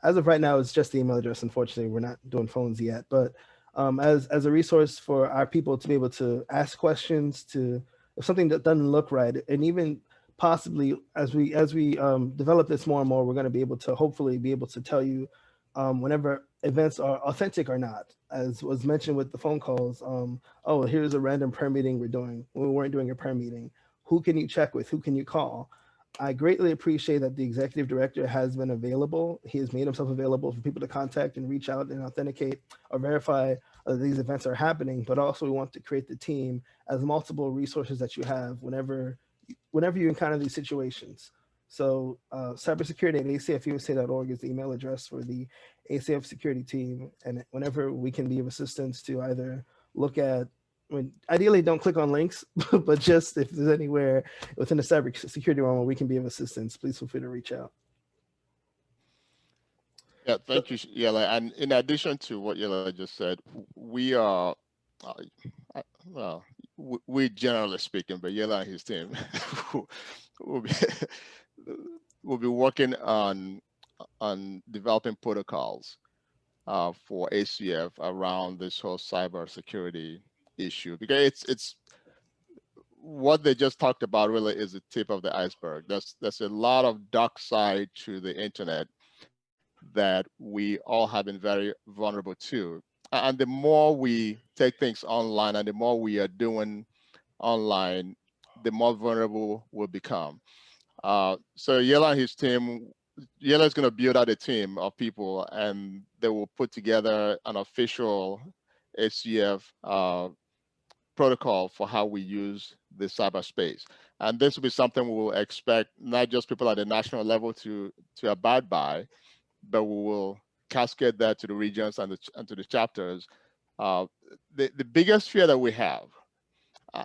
As of right now, it's just the email address. Unfortunately, we're not doing phones yet, but as a resource for our people to be able to ask questions, to if something that doesn't look right, and even possibly as we develop this more and more, we're going to be able to hopefully be able to tell you whenever events are authentic or not, as was mentioned with the phone calls. Oh, here's a random prayer meeting we're doing. We weren't doing a prayer meeting. Who can you check with? Who can you call? I greatly appreciate that the executive director has been available. He has made himself available for people to contact and reach out and authenticate or verify these events are happening. But also, we want to create the team as multiple resources that you have whenever you encounter these situations. So cybersecurity@acfusa.org is the email address for the ACF security team. And whenever we can be of assistance to either look at, ideally don't click on links, but just if there's anywhere within the cybersecurity realm where we can be of assistance, please feel free to reach out. Yeah, thank you, Yela. And in addition to what Yela just said, we are, well, we generally speaking, but Yela and his team will be will be working on developing protocols for ACF around this whole cybersecurity issue, because it's what they just talked about really is the tip of the iceberg. There's a lot of dark side to the internet that we all have been very vulnerable to. And the more we take things online and the more we are doing online, the more vulnerable we'll become. So Yela and his team, Yela is going to build out a team of people, and they will put together an official ACF protocol for how we use the cyberspace. And this will be something we will expect not just people at the national level to abide by, but we will cascade that to the regions and to the chapters. The biggest fear that we have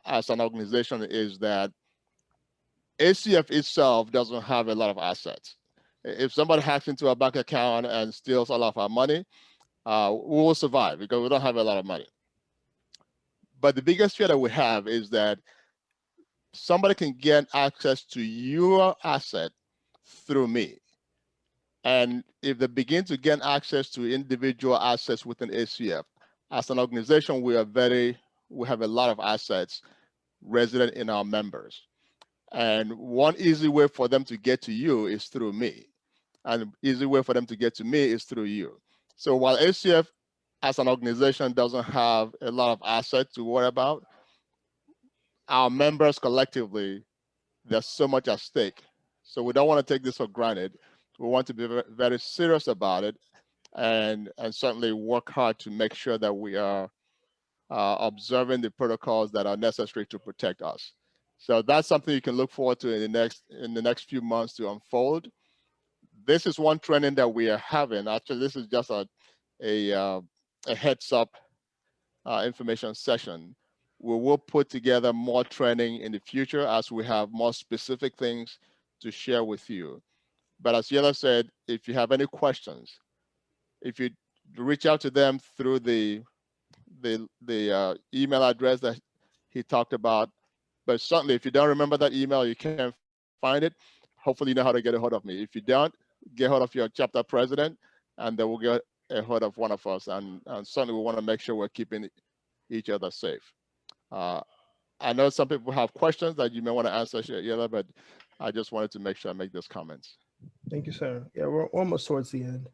as an organization is that ACF itself doesn't have a lot of assets. If somebody hacks into our bank account and steals all of our money, we will survive because we don't have a lot of money. But the biggest fear that we have is that somebody can get access to your asset through me. And if they begin to gain access to individual assets within ACF, as an organization, we have a lot of assets resident in our members. And one easy way for them to get to you is through me. And an easy way for them to get to me is through you. So while ACF as an organization doesn't have a lot of assets to worry about, our members collectively, there's so much at stake. So we don't want to take this for granted. We want to be very, very serious about it, and certainly work hard to make sure that we are observing the protocols that are necessary to protect us. So that's something you can look forward to in the next few months to unfold. This is one training that we are having. Actually, this is just a heads up information session. we will put together more training in the future as we have more specific things to share with you. But as Yella said, if you have any questions, if you reach out to them through the email address that he talked about, but certainly if you don't remember that email, you can't find it, hopefully you know how to get a hold of me. If you don't, get hold of your chapter president, and then we'll get a hold of one of us. And certainly we want to make sure we're keeping each other safe. I know some people have questions that you may want to answer, Yella, but I just wanted to make sure I make those comments. Thank you, sir. Yeah, we're almost towards the end.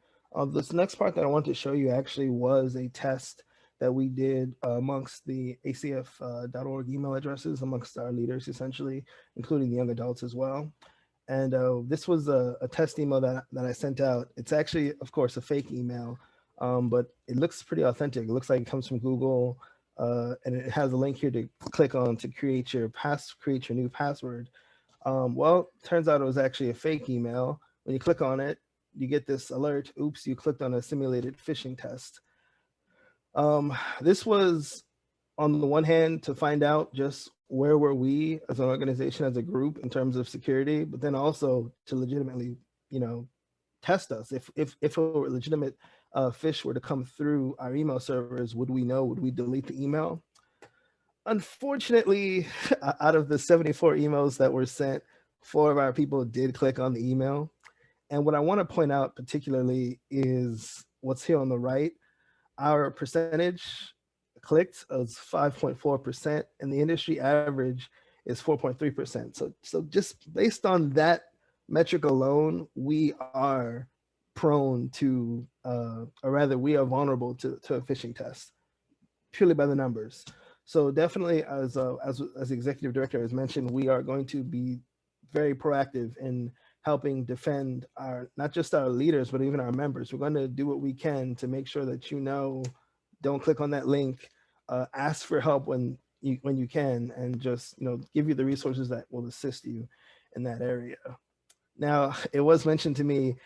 This next part that I want to show you actually was a test that we did amongst the ACF.org email addresses, amongst our leaders, essentially, including the young adults as well. And this was a test email that I sent out. It's actually, of course, a fake email, but it looks pretty authentic. It looks like it comes from Google, and it has a link here to click on to create your new password. Well, turns out it was actually a fake email. When you click on it, you get this alert. Oops, you clicked on a simulated phishing test. This was, on the one hand, to find out just where were we as an organization, as a group, in terms of security, but then also to legitimately, test us. If a legitimate phish were to come through our email servers, would we know? Would we delete the email? Unfortunately, out of the 74 emails that were sent, 4 of our people did click on the email. And what I want to point out particularly is what's here on the right. Our percentage clicked was 5.4%, and the industry average is 4.3%. So just based on that metric alone, we are prone to, or rather, we are vulnerable to a phishing test, purely by the numbers. So definitely, as executive director has mentioned, we are going to be very proactive in helping defend not just our leaders, but even our members. We're going to do what we can to make sure that don't click on that link, ask for help when you can, and just give you the resources that will assist you in that area. Now, it was mentioned to me,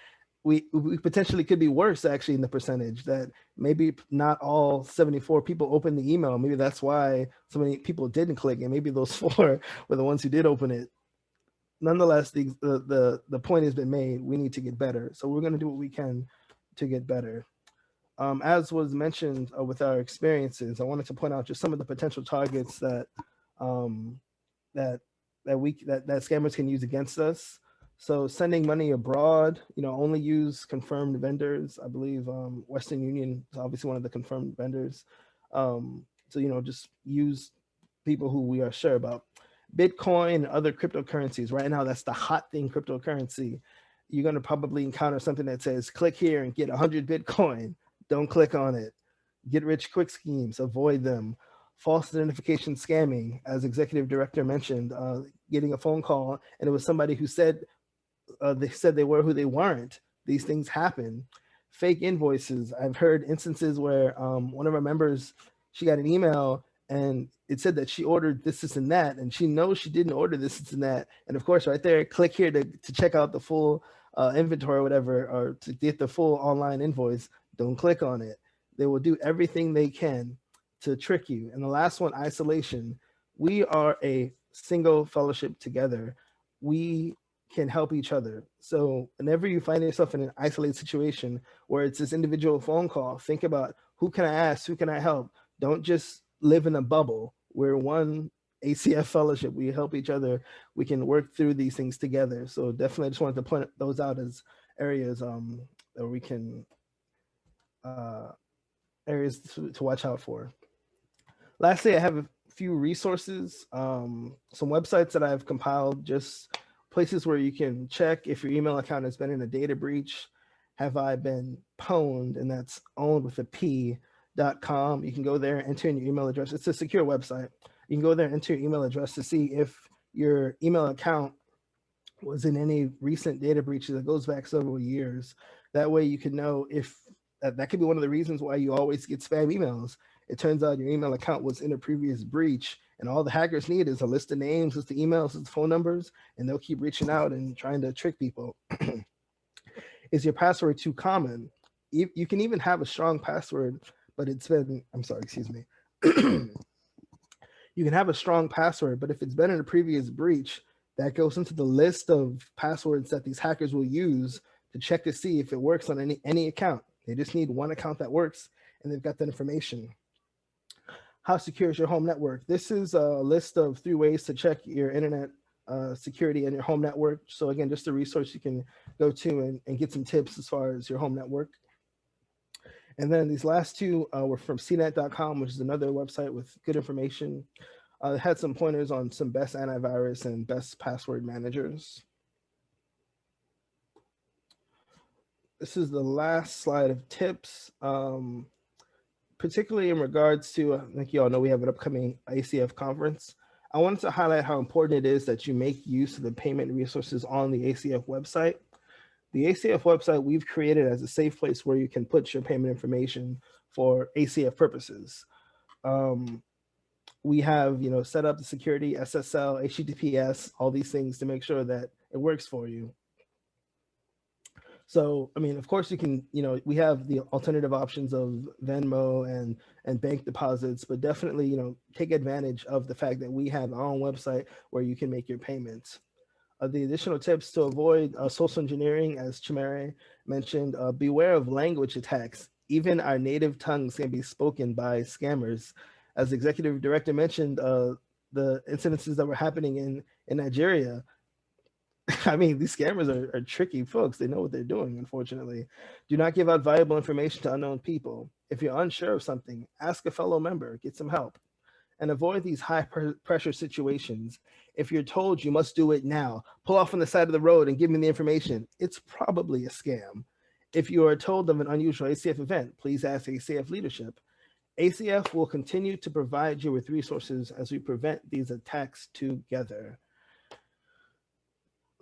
we potentially could be worse actually in the percentage, that maybe not all 74 people opened the email. Maybe that's why so many people didn't click, and maybe those 4 were the ones who did open it. Nonetheless, the point has been made. We need to get better. So we're going to do what we can to get better. As was mentioned with our experiences, I wanted to point out just some of the potential targets that scammers can use against us. So sending money abroad, only use confirmed vendors. I believe Western Union is obviously one of the confirmed vendors. So just use people who we are sure about. Bitcoin and other cryptocurrencies. Right now, that's the hot thing, cryptocurrency. You're going to probably encounter something that says, click here and get 100 Bitcoin. Don't click on it. Get rich quick schemes, avoid them. False identification scamming, as executive director mentioned, getting a phone call and it was somebody who said they were who they weren't. These things happen. Fake invoices. I've heard instances where one of our members, she got an email and it said that she ordered this and that, and she knows she didn't order this and that. And of course, right there, click here to check out the full inventory or whatever, or to get the full online invoice. Don't click on it. They will do everything they can to trick you. And the last one, isolation. We are a single fellowship together. We can help each other. So whenever you find yourself in an isolated situation where it's this individual phone call, think about, who can I ask? Who can I help? Don't just live in a bubble. We're one ACF fellowship. We help each other. We can work through these things together. So definitely just wanted to point those out as areas that we can, areas to watch out for. Lastly, I have a few resources, some websites that I've compiled, just places where you can check if your email account has been in a data breach. Have I been pwned? And that's owned with a P.com. You can go there, enter in your email address. It's a secure website. You can go there, enter your email address to see if your email account was in any recent data breaches that goes back several years. That way you can know if that could be one of the reasons why you always get spam emails. It turns out your email account was in a previous breach, and all the hackers need is a list of names, list of emails, list of phone numbers, and they'll keep reaching out and trying to trick people. Is your password too common? You can even have a strong password, but it's been, I'm sorry, excuse me. You You can have a strong password, but if it's been in a previous breach, that goes into the list of passwords that these hackers will use to check to see if it works on any account. They just need one account that works, and they've got that information. How secure is your home network? This is a list of 3 ways to check your internet security and your home network. So again, just a resource you can go to and get some tips as far as your home network. And then these last 2 were from cnet.com, which is another website with good information. It had some pointers on some best antivirus and best password managers. This is the last slide of tips, particularly in regards to, I think you all know we have an upcoming ACF conference. I wanted to highlight how important it is that you make use of the payment resources on the ACF website. The ACF website we've created as a safe place where you can put your payment information for ACF purposes. We have, set up the security, SSL, HTTPS, all these things to make sure that it works for you. So, I mean, of course you can, we have the alternative options of Venmo and bank deposits, but definitely, take advantage of the fact that we have our own website where you can make your payments. The additional tips to avoid social engineering, as Chimere mentioned, beware of language attacks. Even our native tongues can be spoken by scammers. As the executive director mentioned, the incidences that were happening in Nigeria, I mean, these scammers are tricky folks. They know what they're doing, unfortunately. Do not give out valuable information to unknown people. If you're unsure of something, ask a fellow member, get some help. And avoid these high pressure situations. If you're told you must do it now, pull off on the side of the road and give me the information, it's probably a scam. If you are told of an unusual ACF event, please ask ACF leadership. ACF will continue to provide you with resources as we prevent these attacks together.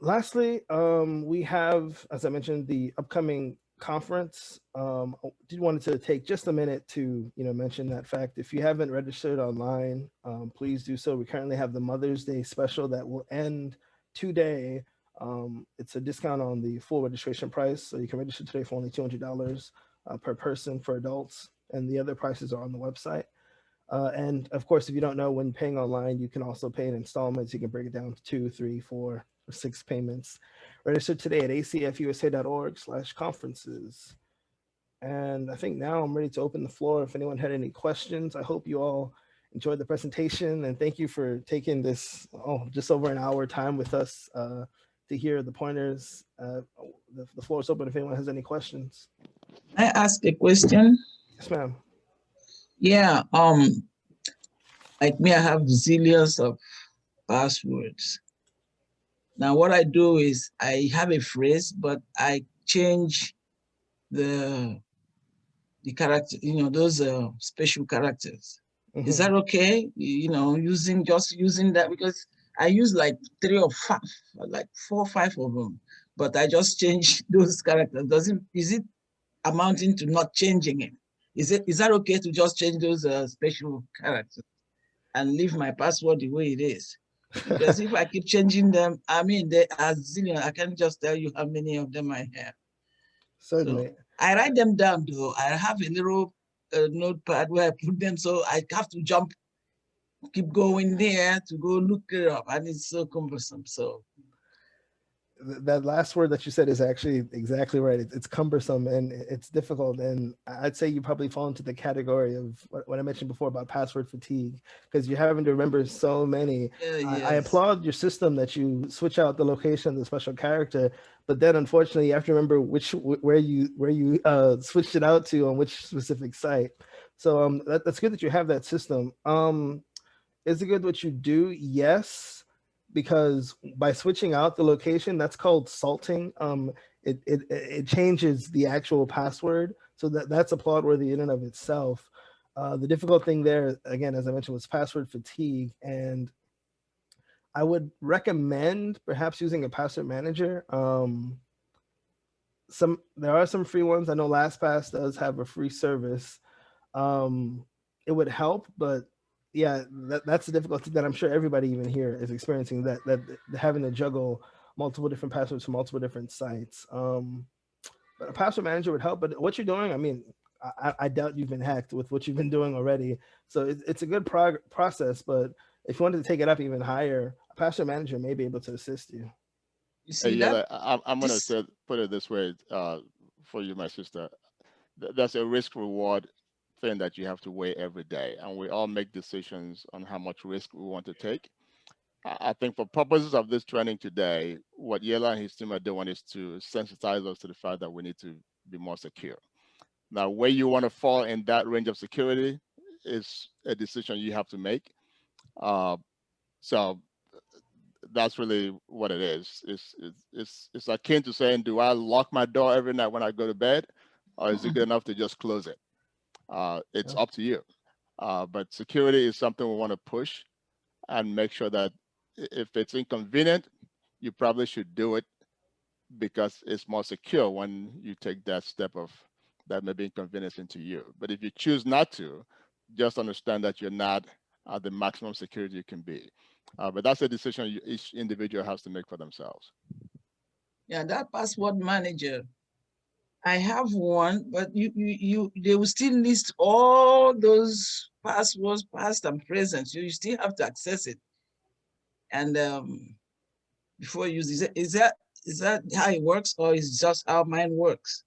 Lastly, we have, as I mentioned, the upcoming conference. I did wanted to take just a minute to mention that fact. If you haven't registered online, please do so. We currently have the Mother's Day special that will end today. It's a discount on the full registration price, so you can register today for only $200 per person for adults, and the other prices are on the website. And of course, if you don't know, when paying online, you can also pay in installments. You can break it down to 2, 3, 4, or 6 payments. Register today at acfusa.org/conferences. And I think now I'm ready to open the floor if anyone had any questions. I hope you all enjoyed the presentation, and thank you for taking this just over an hour time with us to hear the pointers. The floor is open if anyone has any questions. I ask a question? Yes, ma'am. Yeah, like me, I have zillions of passwords. Now, what I do is I have a phrase, but I change the character, those special characters. Mm-hmm. Is that okay? Using that, because I use like 3 or 5, like 4 or 5 of them, but I just change those characters. Is it amounting to not changing it? Is that okay to just change those special characters and leave my password the way it is? Because if I keep changing them, I mean, there are zillion. I can't just tell you how many of them I have. Certainly. So I write them down, though. I have a little notepad where I put them, so I have to keep going there to go look it up, and it's so cumbersome. So that last word that you said is actually exactly right. It's cumbersome and it's difficult. And I'd say you probably fall into the category of what I mentioned before about password fatigue, because you're having to remember so many. yes. I applaud your system that you switch out the location of the special character, but then unfortunately you have to remember where you switched it out to on which specific site. So that's good that you have that system. Is it good what you do? Yes. Because by switching out the location, that's called salting. It changes the actual password, so that's applaud-worthy in and of itself. The difficult thing there, again, as I mentioned, was password fatigue, and I would recommend perhaps using a password manager. There are some free ones. I know LastPass does have a free service. It would help, but yeah, that's the difficulty that I'm sure everybody even here is experiencing, that having to juggle multiple different passwords from multiple different sites. But a password manager would help. But what you're doing, I mean, I doubt you've been hacked with what you've been doing already. So it's a good process, but if you wanted to take it up even higher, a password manager may be able to assist you. You see Yeah, that? I'm going This, to put it this way for you, my sister. That's a risk reward thing that you have to weigh every day. And we all make decisions on how much risk we want to take. I think for purposes of this training today, what Yela and his team are doing is to sensitize us to the fact that we need to be more secure. Now, where you want to fall in that range of security is a decision you have to make. So that's really what it is. It's akin to saying, do I lock my door every night when I go to bed, or is it good enough to just close it? It's up to you. But security is something we want to push and make sure that if it's inconvenient, you probably should do it because it's more secure when you take that step of that may be inconveniencing to you. But if you choose not to, just understand that you're not at the maximum security you can be. But that's a decision each individual has to make for themselves. yeah, that password manager. I have one, but they will still list all those passwords, past and present. You still have to access it. And before you use it, is that how it works, or is just how mine works?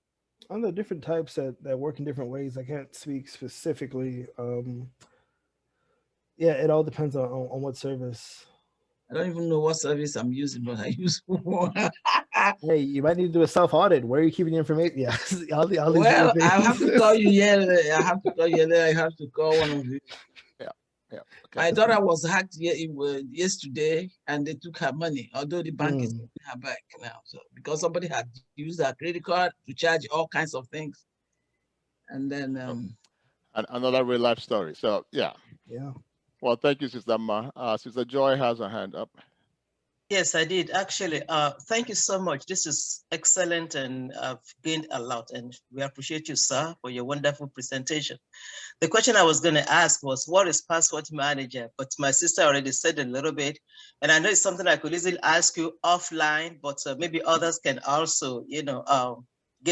On the different types that work in different ways, I can't speak specifically. Yeah, it all depends on what service. I don't even know what service I'm using, but I use one. Hey, you might need to do a self audit. Where are you keeping the information? Yeah, all these Well, weird I have to things. call you. Yeah, I have to call you. I have to call one of you. Yeah. Okay. My daughter was hacked yesterday, and they took her money. Although the bank is Mm. taking her back now, so because somebody had used her credit card to charge all kinds of things, and then And another real life story. So yeah. Yeah. Well, thank you, Sister Ma. Sister Joy has her hand up. Yes, I did actually. Thank you so much. This is excellent, and I've gained a lot. And we appreciate you, sir, for your wonderful presentation. The question I was going to ask was, what is password manager? But my sister already said a little bit, and I know it's something I could easily ask you offline, but maybe others can also, gain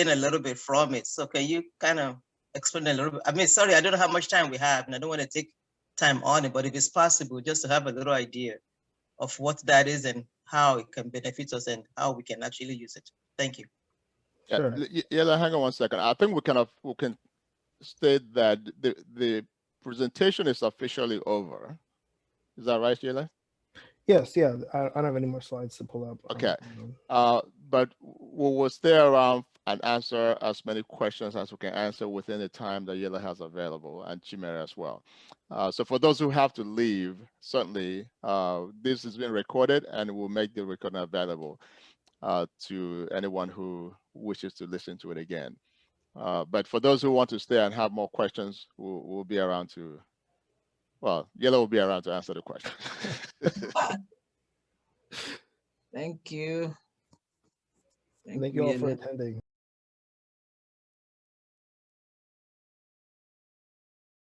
a little bit from it. So can you kind of explain a little bit? I mean, sorry, I don't know how much time we have, and I don't want to take time on it, but if it's possible, just to have a little idea of what that is and how it can benefit us and how we can actually use it. Thank you. Sure. Yeah, hang on one second. I think we can state that the presentation is officially over. Is that right, Yela? Yes, yeah. I don't have any more slides to pull up. Okay. But we will stay around and answer as many questions as we can answer within the time that Yela has available, and Chimera as well. So for those who have to leave, certainly this is being recorded, and we'll make the recording available to anyone who wishes to listen to it again. But for those who want to stay and have more questions, we'll be around to, well, Yela will be around to answer the question. thank you. Thank you all for attending.